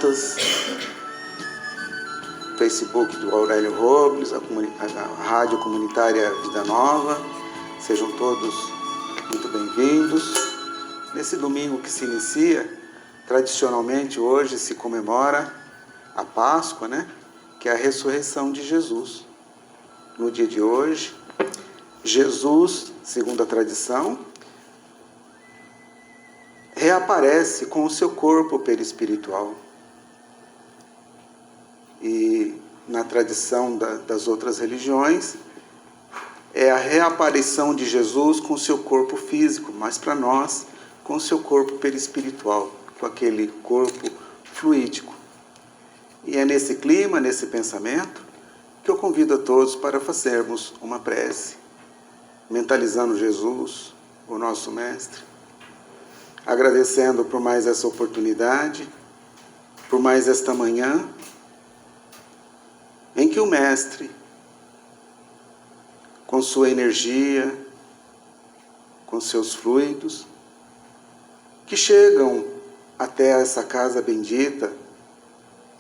internautas, Facebook do Aurélio Robles, a Rádio Comunitária Vida Nova, sejam todos muito bem-vindos. Nesse domingo que se inicia, tradicionalmente hoje se comemora a Páscoa, que é a ressurreição de Jesus. No dia de hoje, Jesus, segundo a tradição, reaparece com o seu corpo perispiritual. E na tradição das outras religiões, é a reaparição de Jesus com o seu corpo físico, mas para nós, com o seu corpo perispiritual, com aquele corpo fluídico. E é nesse clima, nesse pensamento, que eu convido a todos para fazermos uma prece, mentalizando Jesus, o nosso Mestre, agradecendo por mais essa oportunidade, por mais esta manhã, em que o Mestre, com sua energia, com seus fluidos, que chegam até essa casa bendita,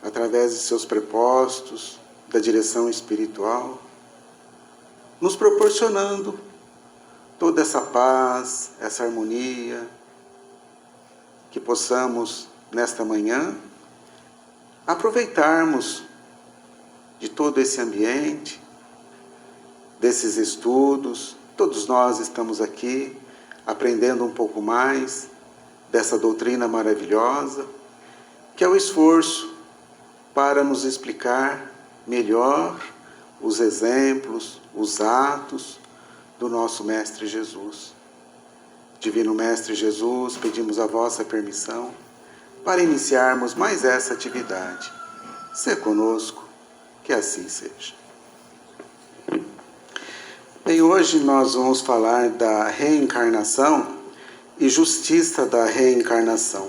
através de seus prepostos, da direção espiritual, nos proporcionando toda essa paz, essa harmonia, que possamos, nesta manhã, aproveitarmos de todo esse ambiente, desses estudos. Todos nós estamos aqui aprendendo um pouco mais dessa doutrina maravilhosa, que é o esforço para nos explicar melhor os exemplos, os atos do nosso Mestre Jesus. Divino Mestre Jesus, pedimos a vossa permissão para iniciarmos mais essa atividade. Sê conosco, que assim seja. Bem, hoje nós vamos falar da reencarnação e justiça da reencarnação.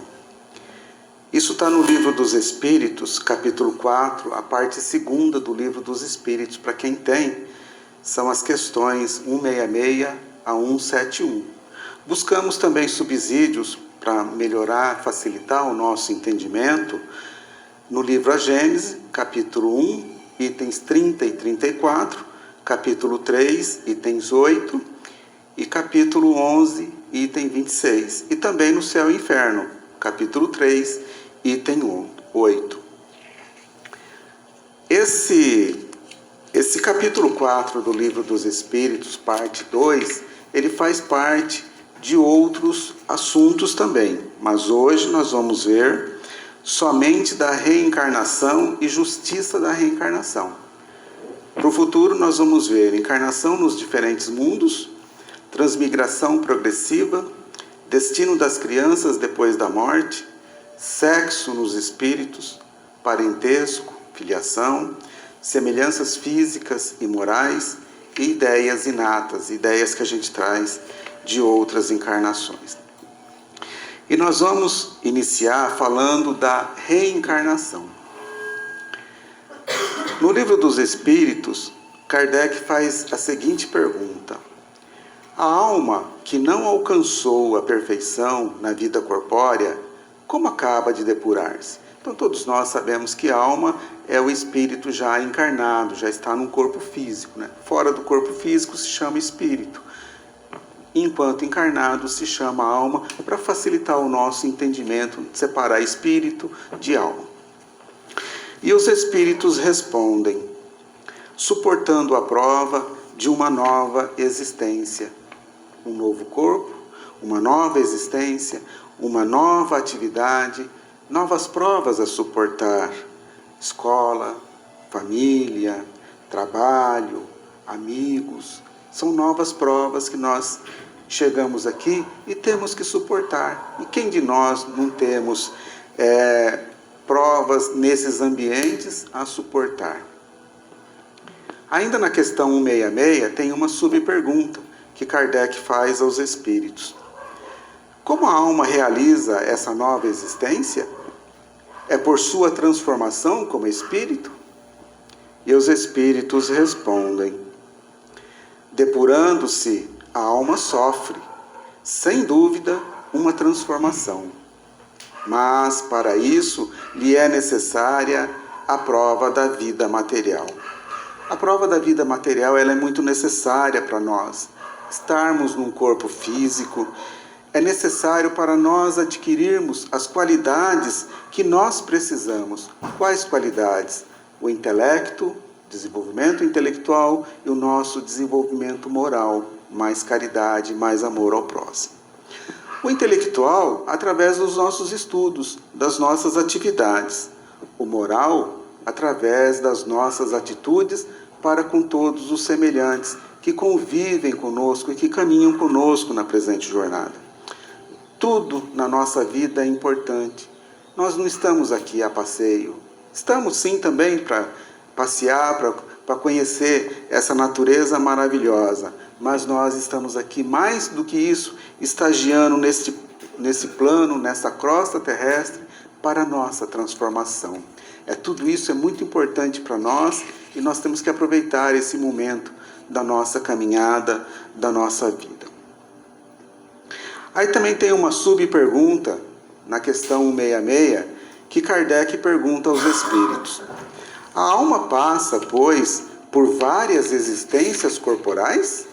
Isso está no Livro dos Espíritos, capítulo 4, a parte 2ª do Livro dos Espíritos. Para quem tem, são as questões 166 a 171. Buscamos também subsídios para melhorar, facilitar o nosso entendimento no livro A Gênese, capítulo 1, itens 30 e 34, capítulo 3, itens 8, e capítulo 11, item 26. E também no Céu e Inferno, capítulo 3, item 8. Esse capítulo 4 do Livro dos Espíritos, parte 2, ele faz parte de outros assuntos também. Mas hoje nós vamos ver somente da reencarnação e justiça da reencarnação. Para o futuro nós vamos ver encarnação nos diferentes mundos, transmigração progressiva, destino das crianças depois da morte, sexo nos espíritos, parentesco, filiação, semelhanças físicas e morais e ideias inatas, ideias que a gente traz de outras encarnações. E nós vamos iniciar falando da reencarnação. No Livro dos Espíritos, Kardec faz a seguinte pergunta: a alma que não alcançou a perfeição na vida corpórea, como acaba de depurar-se? Então todos nós sabemos que a alma é o espírito já encarnado, já está num corpo físico, Fora do corpo físico se chama espírito. Enquanto encarnado se chama alma, para facilitar o nosso entendimento, separar espírito de alma. E os espíritos respondem, suportando a prova de uma nova existência. Um novo corpo, uma nova existência, uma nova atividade, novas provas a suportar. Escola, família, trabalho, amigos, são novas provas que nós chegamos aqui e temos que suportar. E quem de nós não temos provas nesses ambientes a suportar? Ainda na questão 166 tem uma subpergunta que Kardec faz aos espíritos. Como a alma realiza essa nova existência? É por sua transformação como espírito? E os espíritos respondem, depurando-se, a alma sofre, sem dúvida, uma transformação. mas para isso lhe é necessária a prova da vida material. A prova da vida material ela é muito necessária para nós. Estarmos num corpo físico é necessário para nós adquirirmos as qualidades que nós precisamos. Quais qualidades? O intelecto, desenvolvimento intelectual e o nosso desenvolvimento moral, mais caridade, mais amor ao próximo. O intelectual, através dos nossos estudos, das nossas atividades. O moral, através das nossas atitudes para com todos os semelhantes que convivem conosco e que caminham conosco na presente jornada. Tudo na nossa vida é importante. Nós não estamos aqui a passeio. Estamos sim também para passear, para conhecer essa natureza maravilhosa. Mas nós estamos aqui mais do que isso, estagiando nesse plano, nessa crosta terrestre, para a nossa transformação. Tudo isso é muito importante para nós e nós temos que aproveitar esse momento da nossa caminhada, da nossa vida. Aí também tem uma subpergunta na questão 166, que Kardec pergunta aos espíritos. A alma passa, pois, por várias existências corporais?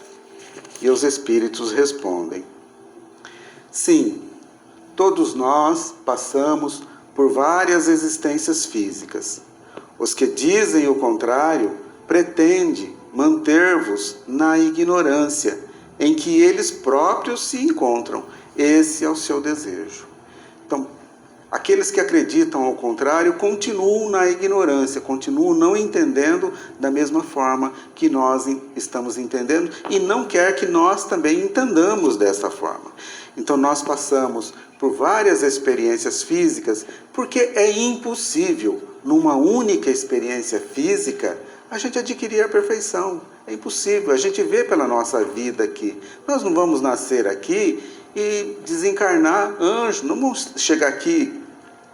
E os espíritos respondem: sim, todos nós passamos por várias existências físicas. Os que dizem o contrário pretendem manter-vos na ignorância em que eles próprios se encontram. Esse é o seu desejo. Então, aqueles que acreditam ao contrário continuam na ignorância, continuam não entendendo da mesma forma que nós estamos entendendo e não quer que nós também entendamos dessa forma. Então, nós passamos por várias experiências físicas porque é impossível, numa única experiência física, a gente adquirir a perfeição. É impossível, a gente vê pela nossa vida aqui. Nós não vamos nascer aqui e desencarnar anjo, não vamos chegar aqui,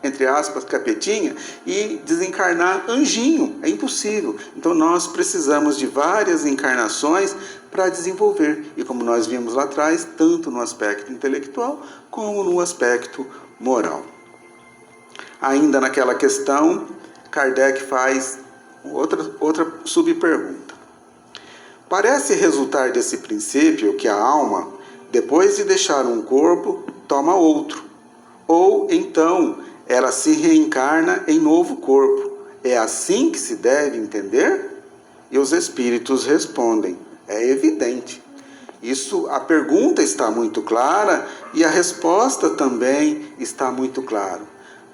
entre aspas, capetinha, e desencarnar anjinho. É impossível. Então nós precisamos de várias encarnações para desenvolver. E como nós vimos lá atrás, tanto no aspecto intelectual como no aspecto moral. Ainda naquela questão, Kardec faz outra subpergunta. Parece resultar desse princípio que a alma, depois de deixar um corpo, toma outro. Ou então ela se reencarna em novo corpo. É assim que se deve entender? E os espíritos respondem: é evidente. Isso, a pergunta está muito clara e a resposta também está muito clara.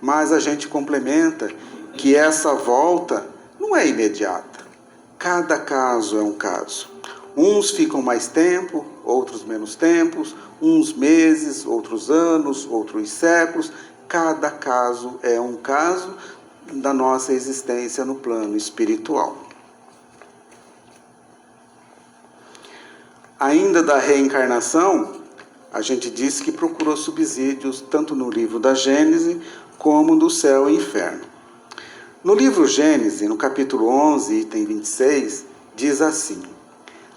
Mas a gente complementa que essa volta não é imediata. Cada caso é um caso. Uns ficam mais tempo, outros menos tempos, uns meses, outros anos, outros séculos. Cada caso é um caso da nossa existência no plano espiritual. Ainda da reencarnação, a gente diz que procurou subsídios tanto no livro da Gênese como do Céu e Inferno. No livro Gênese, no capítulo 11, item 26, diz assim: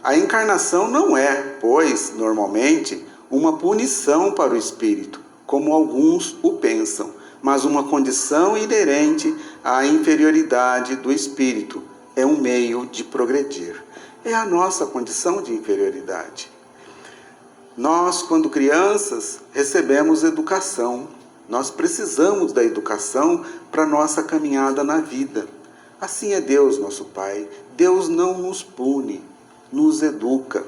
a encarnação não é, pois, normalmente, uma punição para o espírito, como alguns o pensam, mas uma condição inerente à inferioridade do espírito. É um meio de progredir. É a nossa condição de inferioridade. Nós, quando crianças, recebemos educação. Nós precisamos da educação para a nossa caminhada na vida. Assim é Deus, nosso Pai. Deus não nos pune, nos educa.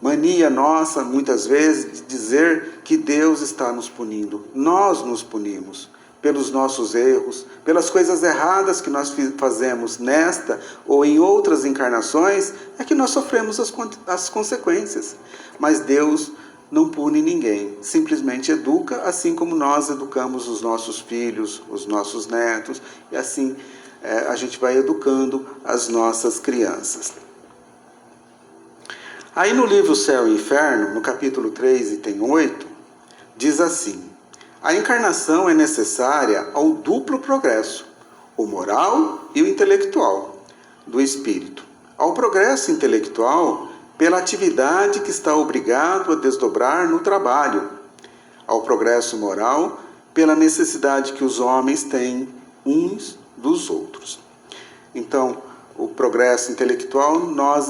Mania nossa, muitas vezes, de dizer que Deus está nos punindo. Nós nos punimos pelos nossos erros, pelas coisas erradas que nós fazemos nesta ou em outras encarnações, é que nós sofremos as consequências. Mas Deus não pune ninguém, simplesmente educa, assim como nós educamos os nossos filhos, os nossos netos, e assim a gente vai educando as nossas crianças. Aí no livro Céu e Inferno, no capítulo 3, item 8, diz assim: a encarnação é necessária ao duplo progresso, o moral e o intelectual, do espírito. Ao progresso intelectual, pela atividade que está obrigado a desdobrar no trabalho. Ao progresso moral, pela necessidade que os homens têm uns dos outros. Então, o progresso intelectual nós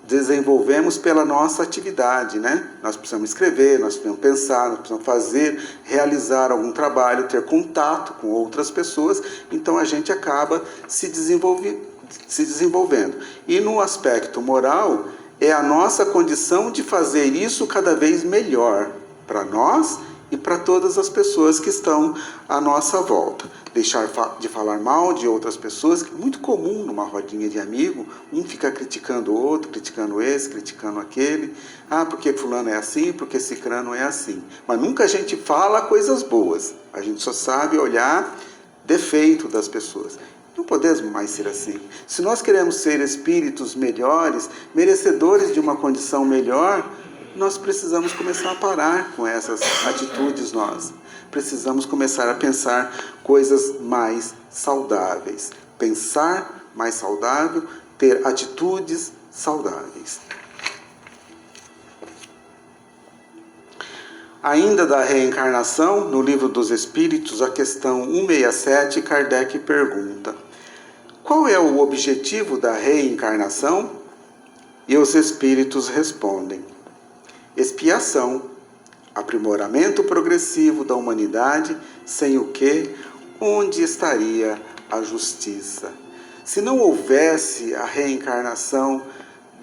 desenvolvemos pela nossa atividade, né? Nós precisamos escrever, nós precisamos pensar, nós precisamos fazer, realizar algum trabalho, ter contato com outras pessoas, então a gente acaba se desenvolvendo. E no aspecto moral, é a nossa condição de fazer isso cada vez melhor para nós e para todas as pessoas que estão à nossa volta. Deixar de falar mal de outras pessoas, que é muito comum numa rodinha de amigo, um fica criticando o outro, criticando esse, criticando aquele. Ah, porque fulano é assim, porque cicrano é assim. Mas nunca a gente fala coisas boas, a gente só sabe olhar defeito das pessoas. Não podemos mais ser assim. Se nós queremos ser espíritos melhores, merecedores de uma condição melhor, nós precisamos começar a parar com essas atitudes nós. Precisamos começar a pensar coisas mais saudáveis. Pensar mais saudável, ter atitudes saudáveis. Ainda da reencarnação, no Livro dos Espíritos, a questão 167, Kardec pergunta: qual é o objetivo da reencarnação? E os espíritos respondem: expiação, aprimoramento progressivo da humanidade, sem o que, onde estaria a justiça? Se não houvesse a reencarnação,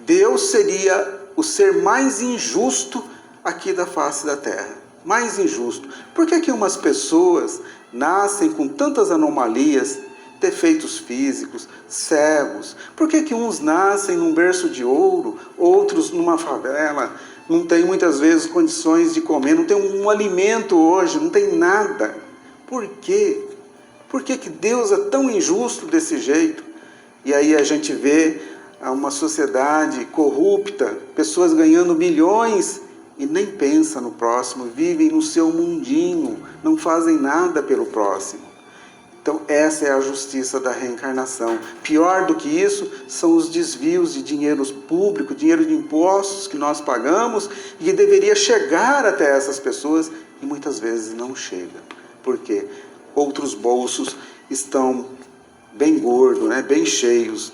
Deus seria o ser mais injusto aqui da face da Terra. Mais injusto. Por que umas pessoas nascem com tantas anomalias, defeitos físicos, cegos? Por que uns nascem num berço de ouro, outros numa favela, não tem muitas vezes condições de comer, não tem um alimento hoje, não tem nada? Por quê? Por que Deus é tão injusto desse jeito? E aí a gente vê uma sociedade corrupta, pessoas ganhando milhões e nem pensam no próximo, vivem no seu mundinho, não fazem nada pelo próximo. Então essa é a justiça da reencarnação. Pior do que isso são os desvios de dinheiro público, dinheiro de impostos que nós pagamos e que deveria chegar até essas pessoas e muitas vezes não chega. Por quê? Outros bolsos estão bem gordos, né? Bem cheios.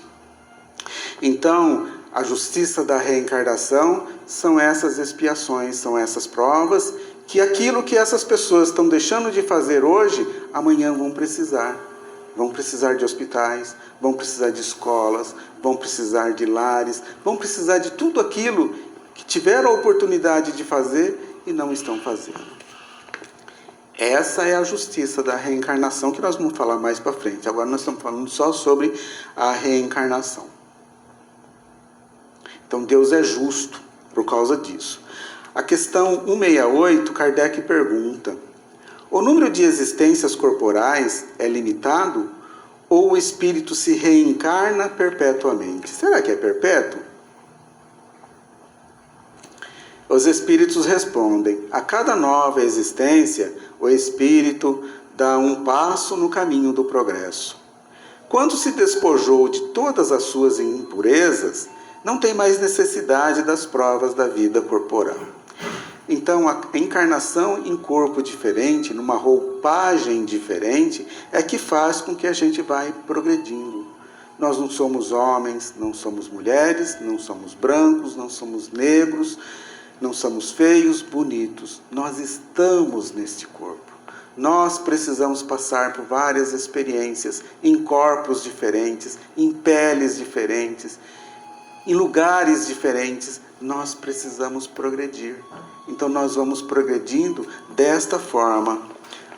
Então, a justiça da reencarnação são essas expiações, são essas provas que aquilo que essas pessoas estão deixando de fazer hoje, amanhã vão precisar. Vão precisar de hospitais, vão precisar de escolas, vão precisar de lares, vão precisar de tudo aquilo que tiveram a oportunidade de fazer e não estão fazendo. Essa é a justiça da reencarnação que nós vamos falar mais para frente. Agora nós estamos falando só sobre a reencarnação. Então Deus é justo por causa disso. A questão 168, Kardec pergunta: o número de existências corporais é limitado ou o espírito se reencarna perpetuamente? Será que é perpétuo? Os espíritos respondem: a cada nova existência, o espírito dá um passo no caminho do progresso. Quando se despojou de todas as suas impurezas, não tem mais necessidade das provas da vida corporal. Então, a encarnação em corpo diferente, numa roupagem diferente, é que faz com que a gente vai progredindo. Nós não somos homens, não somos mulheres, não somos brancos, não somos negros, não somos feios, bonitos. Nós estamos neste corpo. Nós precisamos passar por várias experiências, em corpos diferentes, em peles diferentes, em lugares diferentes. Nós precisamos progredir. Então nós vamos progredindo desta forma.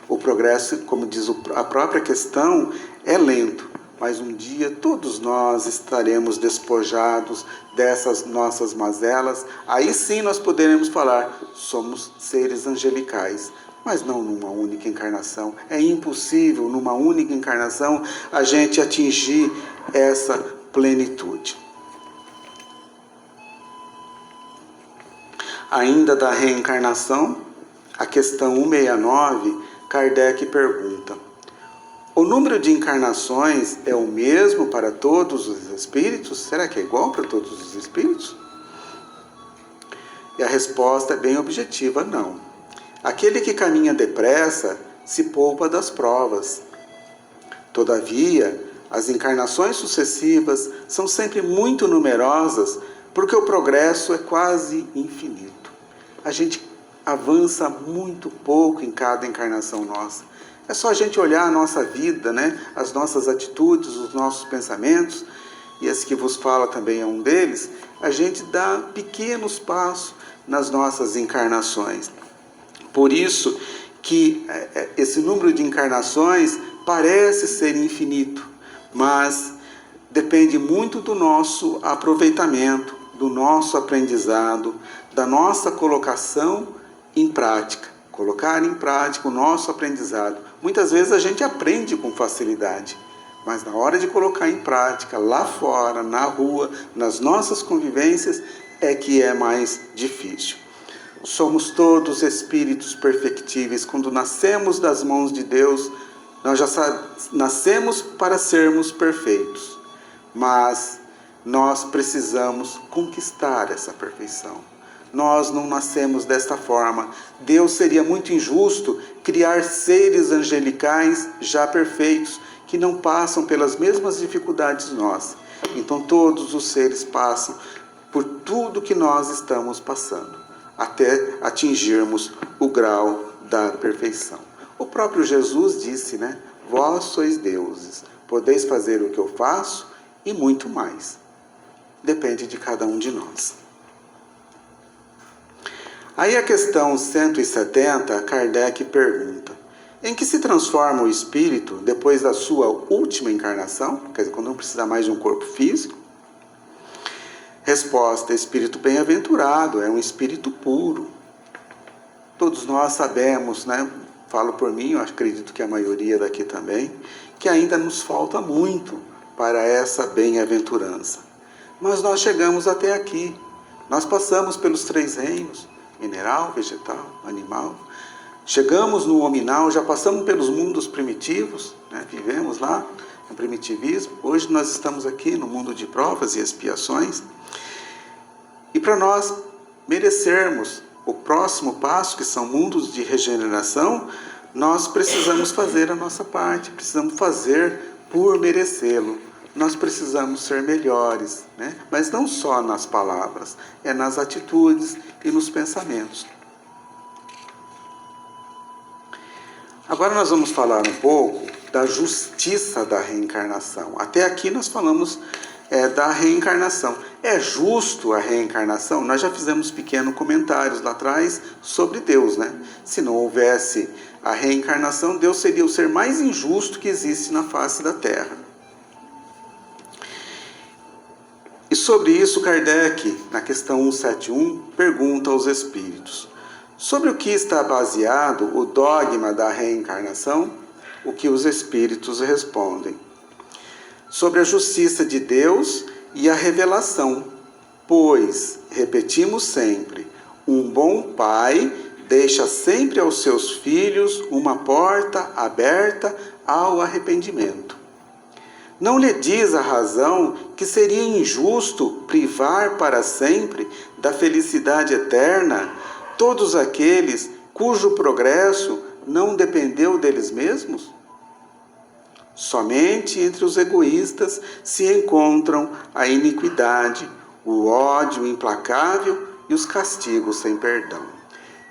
O progresso, como diz a própria questão, é lento, mas um dia todos nós estaremos despojados dessas nossas mazelas. Aí sim nós poderemos falar: somos seres angelicais, mas não numa única encarnação. É impossível numa única encarnação a gente atingir essa plenitude. Ainda da reencarnação, a questão 169, Kardec pergunta: o número de encarnações é o mesmo para todos os espíritos? Será que é igual para todos os espíritos? E a resposta é bem objetiva: não. Aquele que caminha depressa se poupa das provas. Todavia, as encarnações sucessivas são sempre muito numerosas, porque o progresso é quase infinito. A gente avança muito pouco em cada encarnação nossa. É só a gente olhar a nossa vida, né? As nossas atitudes, os nossos pensamentos, e esse que vos fala também é um deles. A gente dá pequenos passos nas nossas encarnações. Por isso que esse número de encarnações parece ser infinito, mas depende muito do nosso aproveitamento, do nosso aprendizado, da nossa colocação em prática. Colocar em prática o nosso aprendizado. Muitas vezes a gente aprende com facilidade, mas na hora de colocar em prática, lá fora, na rua, nas nossas convivências, é que é mais difícil. Somos todos espíritos perfectíveis. Quando nascemos das mãos de Deus, nós já nascemos para sermos perfeitos. Mas nós precisamos conquistar essa perfeição. Nós não nascemos desta forma. Deus seria muito injusto criar seres angelicais já perfeitos, que não passam pelas mesmas dificuldades nossas. Então todos os seres passam por tudo que nós estamos passando, até atingirmos o grau da perfeição. O próprio Jesus disse, né? Vós sois deuses, podeis fazer o que eu faço e muito mais. Depende de cada um de nós. Aí a questão 170, Kardec pergunta: em que se transforma o espírito depois da sua última encarnação? Quer dizer, quando não precisa mais de um corpo físico? Resposta: espírito bem-aventurado, é um espírito puro. Todos nós sabemos, né? Falo por mim, eu acredito que a maioria daqui também, que ainda nos falta muito para essa bem-aventurança. Mas nós chegamos até aqui. Nós passamos pelos 3 reinos, mineral, vegetal, animal. Chegamos no hominal, já passamos pelos mundos primitivos, né? Vivemos lá no primitivismo. Hoje nós estamos aqui no mundo de provas e expiações. E para nós merecermos o próximo passo, que são mundos de regeneração, nós precisamos fazer a nossa parte, precisamos fazer por merecê-lo. Nós precisamos ser melhores, né? Mas não só nas palavras, é nas atitudes e nos pensamentos. Agora nós vamos falar um pouco da justiça da reencarnação. Até aqui nós falamos da reencarnação. É justo a reencarnação? Nós já fizemos pequenos comentários lá atrás sobre Deus, né? Se não houvesse a reencarnação, Deus seria o ser mais injusto que existe na face da Terra. E sobre isso, Kardec, na questão 171, pergunta aos espíritos: sobre o que está baseado o dogma da reencarnação? O que os espíritos respondem: sobre a justiça de Deus e a revelação, pois, repetimos sempre, um bom pai deixa sempre aos seus filhos uma porta aberta ao arrependimento. Não lhe diz a razão que seria injusto privar para sempre da felicidade eterna todos aqueles cujo progresso não dependeu deles mesmos? Somente entre os egoístas se encontram a iniquidade, o ódio implacável e os castigos sem perdão.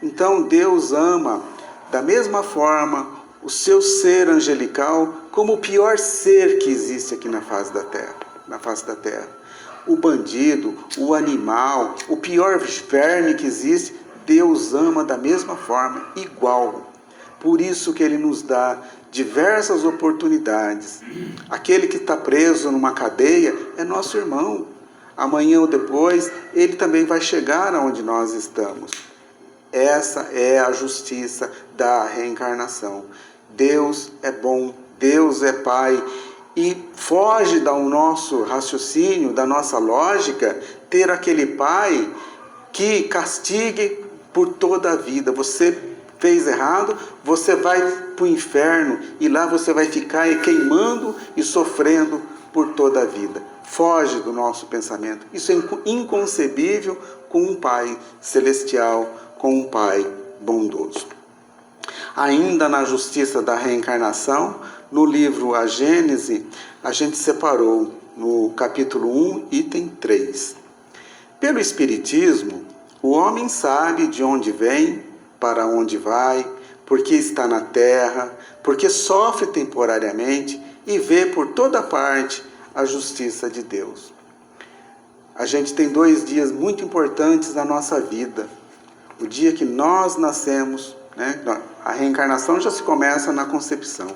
Então Deus ama da mesma forma o seu ser angelical como o pior ser que existe aqui na face da terra. O bandido, o animal, o pior verme que existe, Deus ama da mesma forma, igual. Por isso que Ele nos dá diversas oportunidades. Aquele que está preso numa cadeia é nosso irmão. Amanhã ou depois, ele também vai chegar aonde nós estamos. Essa é a justiça da reencarnação. Deus é bom, Deus é Pai, e foge do nosso raciocínio, da nossa lógica, ter aquele Pai que castigue por toda a vida. Você fez errado, você vai para o inferno e lá você vai ficar queimando e sofrendo por toda a vida. Foge do nosso pensamento. Isso é inconcebível com um Pai celestial, com um Pai bondoso. Ainda na justiça da reencarnação, no livro A Gênese, a gente separou no capítulo 1, item 3. Pelo Espiritismo, o homem sabe de onde vem, para onde vai, por que está na Terra, porque sofre temporariamente e vê por toda parte a justiça de Deus. A gente tem 2 dias muito importantes na nossa vida. O dia que nós nascemos, né? A reencarnação já se começa na concepção,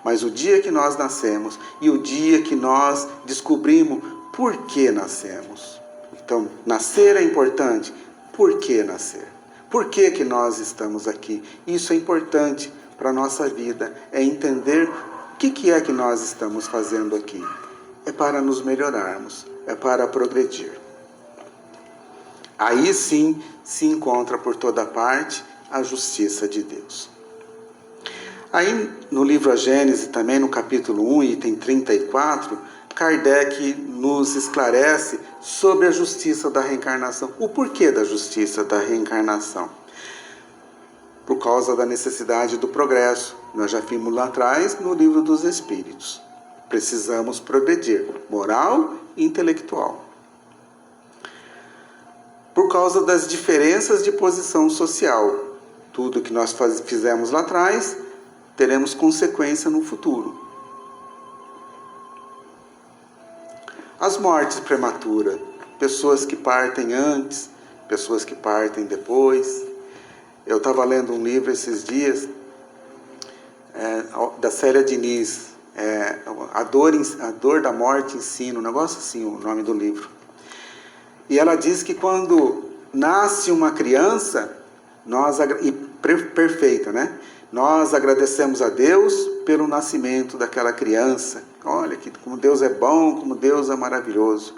mas o dia que nós nascemos e o dia que nós descobrimos por que nascemos. Então, nascer é importante. Por que nascer? Por que nós estamos aqui? Isso é importante para a nossa vida, é entender o que é que nós estamos fazendo aqui. É para nos melhorarmos, é para progredir. Aí sim se encontra por toda parte a justiça de Deus. Aí no livro A Gênese, também no capítulo 1, item 34, Kardec nos esclarece sobre a justiça da reencarnação. O porquê da justiça da reencarnação? Por causa da necessidade do progresso. Nós já vimos lá atrás no livro dos Espíritos. Precisamos progredir, moral e intelectual. Por causa das diferenças de posição social. Tudo que nós fizemos lá atrás, teremos consequência no futuro. As mortes prematuras, pessoas que partem antes, pessoas que partem depois. Eu estava lendo um livro esses dias, da Célia Diniz, a dor da morte ensina, um negócio assim, o nome do livro. E ela diz que quando nasce uma criança, perfeita, né? Nós agradecemos a Deus pelo nascimento daquela criança. Olha como Deus é bom, como Deus é maravilhoso.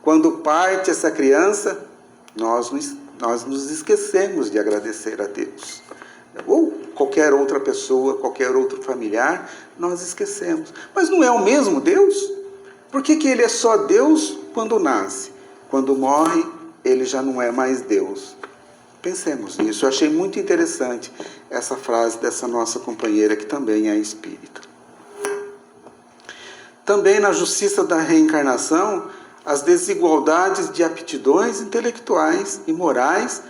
Quando parte essa criança, nós nos esquecemos de agradecer a Deus. Ou qualquer outra pessoa, qualquer outro familiar, nós esquecemos. Mas não é o mesmo Deus? Por que Ele é só Deus quando nasce? Quando morre, Ele já não é mais Deus. Pensemos nisso. Eu achei muito interessante essa frase dessa nossa companheira, que também é espírita. Também na justiça da reencarnação, as desigualdades de aptidões intelectuais e morais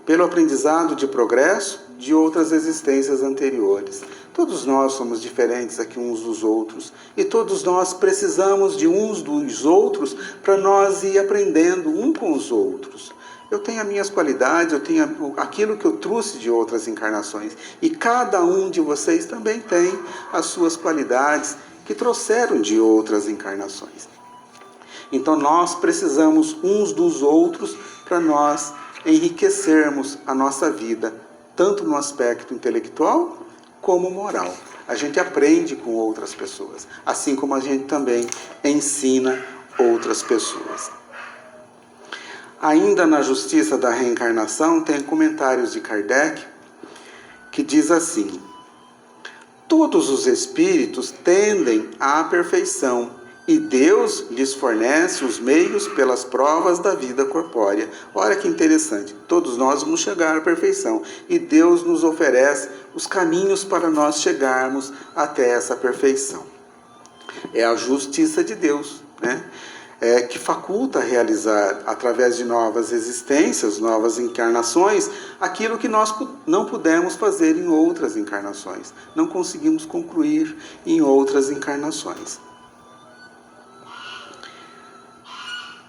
pelo aprendizado de progresso de outras existências anteriores. Todos nós somos diferentes aqui uns dos outros e todos nós precisamos de uns dos outros para nós ir aprendendo um com os outros. Eu tenho as minhas qualidades, eu tenho aquilo que eu trouxe de outras encarnações e cada um de vocês também tem as suas qualidades que trouxeram de outras encarnações. Então nós precisamos uns dos outros para nós enriquecermos a nossa vida, tanto no aspecto intelectual como moral. A gente aprende com outras pessoas, assim como a gente também ensina outras pessoas. Ainda na justiça da reencarnação, tem comentários de Kardec que diz assim: todos os espíritos tendem à perfeição e Deus lhes fornece os meios pelas provas da vida corpórea. Olha que interessante, todos nós vamos chegar à perfeição e Deus nos oferece os caminhos para nós chegarmos até essa perfeição. É a justiça de Deus, né? Que faculta realizar, através de novas existências, novas encarnações, aquilo que nós não pudemos fazer em outras encarnações, não conseguimos concluir em outras encarnações.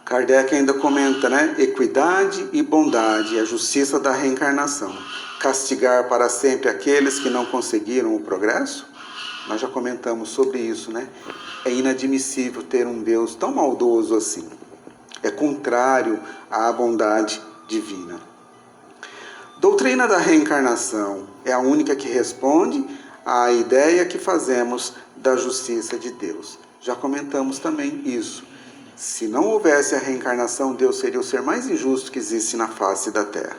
Kardec ainda comenta, né? Equidade e bondade, a justiça da reencarnação. Castigar para sempre aqueles que não conseguiram o progresso? Nós já comentamos sobre isso, né? É inadmissível ter um Deus tão maldoso assim. É contrário à bondade divina. Doutrina da reencarnação é a única que responde à ideia que fazemos da justiça de Deus. Já comentamos também isso. Se não houvesse a reencarnação, Deus seria o ser mais injusto que existe na face da Terra.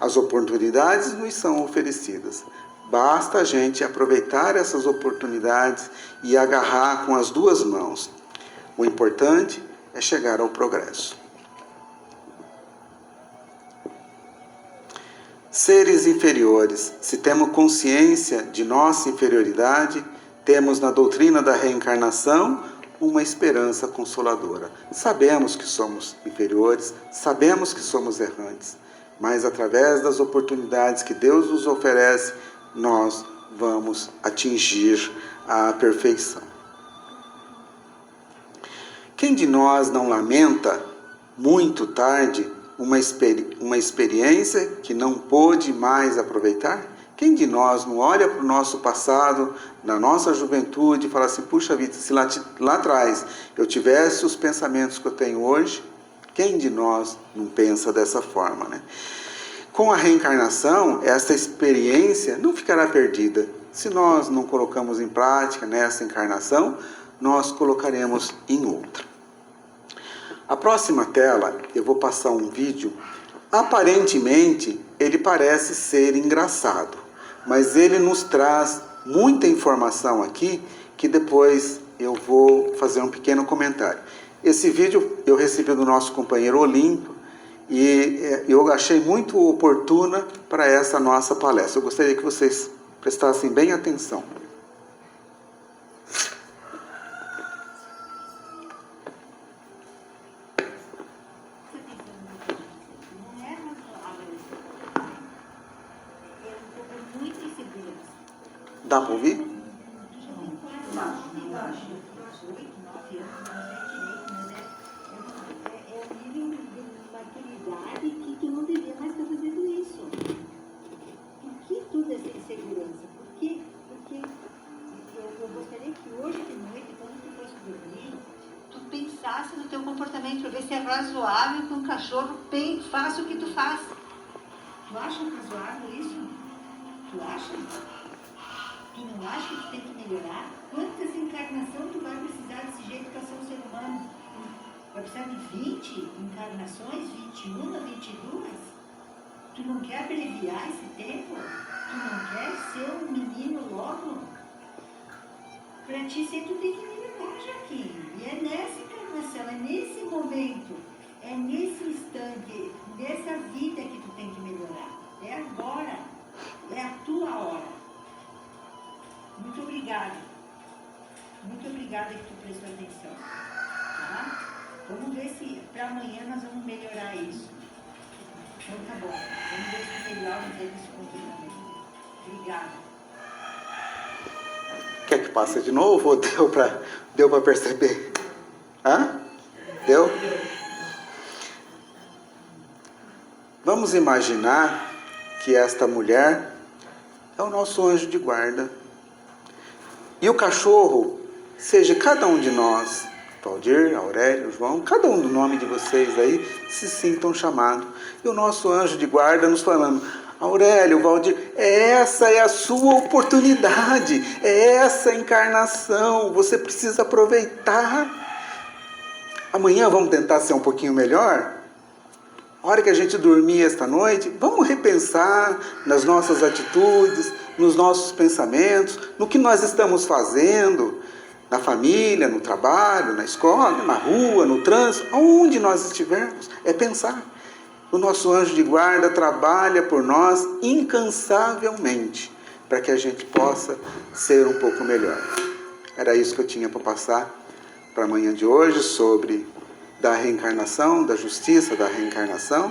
As oportunidades nos são oferecidas. Basta a gente aproveitar essas oportunidades e agarrar com as duas mãos. O importante é chegar ao progresso. Seres inferiores, se temos consciência de nossa inferioridade, temos na doutrina da reencarnação uma esperança consoladora. Sabemos que somos inferiores, sabemos que somos errantes, mas através das oportunidades que Deus nos oferece, nós vamos atingir a perfeição. Quem de nós não lamenta, muito tarde, uma experiência que não pôde mais aproveitar? Quem de nós não olha para o nosso passado, na nossa juventude, e fala assim, puxa vida, se lá atrás eu tivesse os pensamentos que eu tenho hoje, quem de nós não pensa dessa forma, né? Com a reencarnação, essa experiência não ficará perdida. Se nós não colocamos em prática nessa encarnação, nós colocaremos em outra. A próxima tela, eu vou passar um vídeo. Aparentemente, ele parece ser engraçado, mas ele nos traz muita informação aqui, que depois eu vou fazer um pequeno comentário. Esse vídeo eu recebi do nosso companheiro Olímpio, e eu achei muito oportuna para essa nossa palestra. Eu gostaria que vocês prestassem bem atenção. Dá para ouvir? Eu gostaria que hoje de noite, quando tu fosse dormir, tu pensasse no teu comportamento, para ver se é razoável que um cachorro faça o que tu faz. Tu acha razoável isso? Tu acha? Tu não acha que tu tem que melhorar? Quantas encarnações tu vai precisar desse jeito para ser um ser humano? Vai precisar de 20 encarnações, 21, 22? Tu não quer abreviar esse tempo? Tu não quer ser um menino logo? Para ti ser, tu tem que melhorar, Jaquim. E é nessa encarnação, é nesse momento, é nesse instante, nessa vida que tu tem que melhorar. É agora. É a tua hora. Muito obrigada. Muito obrigada que tu prestou atenção. Tá? Vamos ver se para amanhã nós vamos melhorar isso. Então tá bom. Vamos ver se melhoramos esse comportamento. Obrigada. Quer que passe de novo ou deu para perceber? Hã? Deu? Vamos imaginar que esta mulher é o nosso anjo de guarda. E o cachorro seja cada um de nós, Valdir, Aurélio, João, cada um do nome de vocês aí, se sintam chamados. E o nosso anjo de guarda nos falando, Aurélio, Valdir, essa é a sua oportunidade, é essa a encarnação, você precisa aproveitar. Amanhã vamos tentar ser um pouquinho melhor? A hora que a gente dormir esta noite, vamos repensar nas nossas atitudes, nos nossos pensamentos, no que nós estamos fazendo, na família, no trabalho, na escola, na rua, no trânsito, aonde nós estivermos, é pensar. O nosso anjo de guarda trabalha por nós incansavelmente, para que a gente possa ser um pouco melhor. Era isso que eu tinha para passar para a manhã de hoje, sobre da reencarnação, da justiça da reencarnação.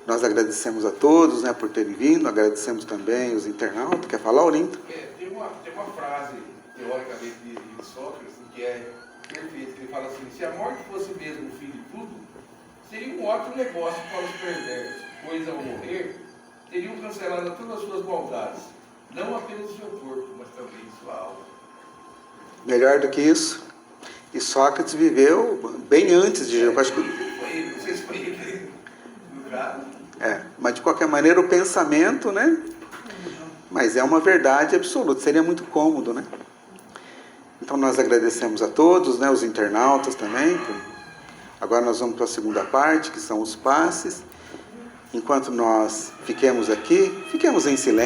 Nós agradecemos a todos, né, por terem vindo, agradecemos também os internautas. Quer falar, Olinto? Tem uma frase, teoricamente, de Sócrates, que é perfeita, que ele fala assim, se a morte fosse mesmo o fim de tudo, seria um ótimo negócio para os perversos, pois ao morrer, teriam cancelado todas as suas maldades, não apenas o seu corpo, mas também sua alma. Melhor do que isso. E Sócrates viveu bem antes de Jesus. Não sei se foi ele no caso. Mas de qualquer maneira o pensamento, né? Mas é uma verdade absoluta, seria muito cômodo, né? Então nós agradecemos a todos, né? Os internautas também. Agora nós vamos para a segunda parte, que são os passes. Enquanto nós fiquemos aqui, fiquemos em silêncio.